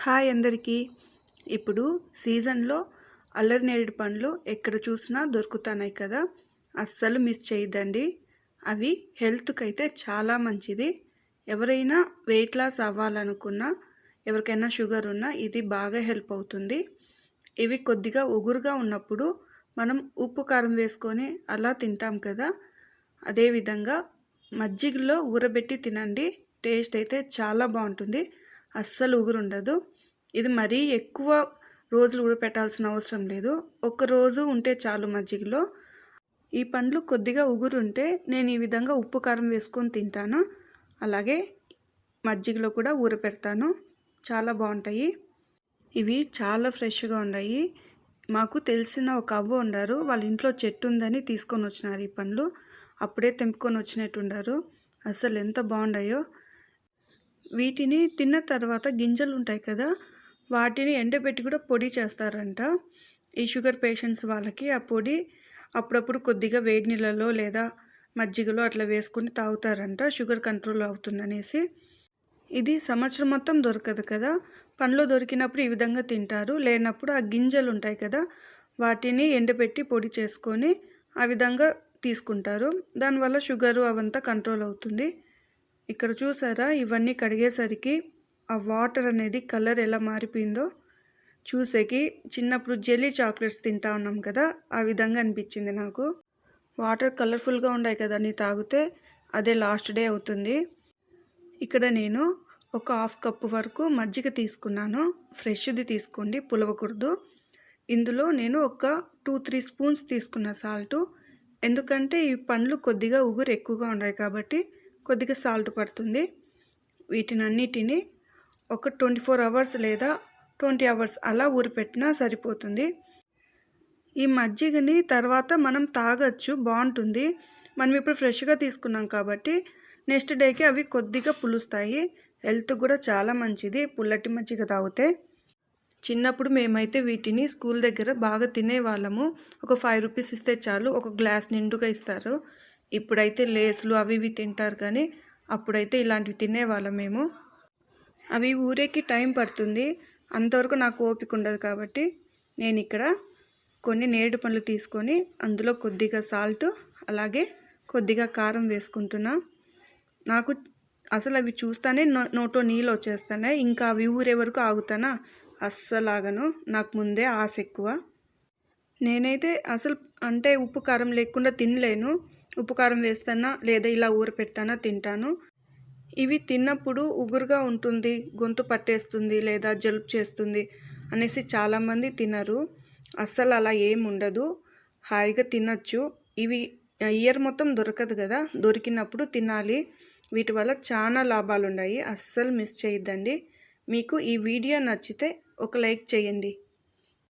Hi అందరికీ. ఇప్పుడు సీజన్లో అల్లరి నేరేడు పండ్లు ఎక్కడ చూసినా దొరుకుతున్నాయి కదా. అస్సలు మిస్ చేయొద్దండి. అవి హెల్త్కి అయితే చాలా మంచిది. ఎవరైనా వెయిట్ లాస్ అవ్వాలనుకున్నా, ఎవరికైనా షుగర్ ఉన్నా ఇది బాగా హెల్ప్ అవుతుంది. ఇవి కొద్దిగా ఉగురుగా ఉన్నప్పుడు మనం ఉప్పు కారం వేసుకొని అలా తింటాం కదా. అదేవిధంగా మజ్జిగలో ఊరబెట్టి తినండి. టేస్ట్ అయితే చాలా బాగుంటుంది. అస్సలు ఉగురు ఉండదు. ఇది మరీ ఎక్కువ రోజులు ఊరపెట్టాల్సిన అవసరం లేదు. ఒక రోజు ఉంటే చాలు మజ్జిగలో. ఈ పండ్లు కొద్దిగా ఉగురు ఉంటే నేను ఈ విధంగా ఉప్పు కారం వేసుకొని తింటాను. అలాగే మజ్జిగలో కూడా ఊరపెడతాను. చాలా బాగుంటాయి. ఇవి చాలా ఫ్రెష్గా ఉన్నాయి. మాకు తెలిసిన ఒక అవ్వ ఉన్నారు, వాళ్ళ ఇంట్లో చెట్టు ఉందని తీసుకొని వచ్చినారు ఈ పండ్లు. అప్పుడే తెంపుకొని వచ్చినట్టుండారు. అసలు ఎంత బాగున్నాయో. వీటిని తిన్న తర్వాత గింజలు ఉంటాయి కదా, వాటిని ఎండబెట్టి కూడా పొడి చేస్తారంట. ఈ షుగర్ పేషెంట్స్ వాళ్ళకి ఆ పొడి అప్పుడప్పుడు కొద్దిగా వేడి నీళ్ళలో లేదా మజ్జిగలో అట్లా వేసుకొని తాగుతారంట, షుగర్ కంట్రోల్ అవుతుందనేసి. ఇది సంవత్సరం మొత్తం దొరకదు కదా, పండ్లు దొరికినప్పుడు ఈ విధంగా తింటారు. లేనప్పుడు ఆ గింజలు ఉంటాయి కదా, వాటిని ఎండబెట్టి పొడి చేసుకొని ఆ విధంగా తీసుకుంటారు. దానివల్ల షుగరు అవంతా కంట్రోల్ అవుతుంది. ఇక్కడ చూసారా, ఇవన్నీ కడిగేసరికి ఆ వాటర్ అనేది కలర్ ఎలా మారిపోయిందో చూసేకి చిన్నప్పుడు జెల్లీ చాక్లెట్స్ తింటా ఉన్నాం కదా, ఆ విధంగా అనిపించింది నాకు. వాటర్ కలర్ఫుల్గా ఉన్నాయి కదా అని తాగితే అదే లాస్ట్ డే అవుతుంది. ఇక్కడ నేను ఒక 1/2 కప్పు వరకు మజ్జిగ తీసుకున్నాను. ఫ్రెష్ది తీసుకోండి, పులవకూడదు. ఇందులో నేను ఒక 2-3 స్పూన్స్ తీసుకున్న సాల్టు. ఎందుకంటే ఈ పండ్లు కొద్దిగా ఉగురు ఎక్కువగా ఉన్నాయి కాబట్టి కొద్దిగా సాల్ట్ పడుతుంది. వీటినన్నిటిని ఒక 24 అవర్స్ లేదా 20 అవర్స్ అలా ఊరిపెట్టినా సరిపోతుంది. ఈ మజ్జిగని తర్వాత మనం తాగొచ్చు, బాగుంటుంది. మనం ఇప్పుడు ఫ్రెష్గా తీసుకున్నాం కాబట్టి నెక్స్ట్ డేకి అవి కొద్దిగా పులుస్తాయి. హెల్త్ కూడా చాలా మంచిది పుల్లటి మజ్జిగ తాగితే. చిన్నప్పుడు మేమైతే వీటిని స్కూల్ దగ్గర బాగా తినేవాళ్ళము. ఒక 5 రూపీస్ ఇస్తే చాలు, ఒక గ్లాస్ నిండుగా ఇస్తారు. ఇప్పుడైతే లేస్లు అవి ఇవి తింటారు, కానీ అప్పుడైతే ఇలాంటివి తినేవాళ్ళం మేము. అవి ఊరేకి టైం పడుతుంది, అంతవరకు నాకు ఓపిక ఉండదు కాబట్టి నేను ఇక్కడ కొన్ని నేరేడు పండ్లు తీసుకొని అందులో కొద్దిగా సాల్ట్ అలాగే కొద్దిగా కారం వేసుకుంటున్నా. నాకు అసలు అవి చూస్తానే నోట్లో నీళ్ళు వచ్చేస్తున్నాయి. ఇంకా అవి ఊరే వరకు ఆగుతానా? అస్సలు ఆగను. నాకు ముందే ఆశ ఎక్కువ. నేనైతే అసలు అంటే ఉప్పు కారం లేకుండా తినలేను. ఉప్పు కారం వేస్తానా లేదా ఇలా ఊరపెడతానా తింటాను. ఇవి తిన్నప్పుడు ఉగురుగా ఉంటుంది, గొంతు పట్టేస్తుంది లేదా జలుబు చేస్తుంది అనేసి చాలామంది తినరు. అస్సలు అలా ఏం ఉండదు, హాయిగా తినచ్చు. ఇవి ఇయర్ మొత్తం దొరకదు కదా, దొరికినప్పుడు తినాలి. వీటి వల్ల చాలా లాభాలు ఉన్నాయి. అస్సలు మిస్ చేయొద్దండి. మీకు ఈ వీడియో నచ్చితే ఒక లైక్ చేయండి.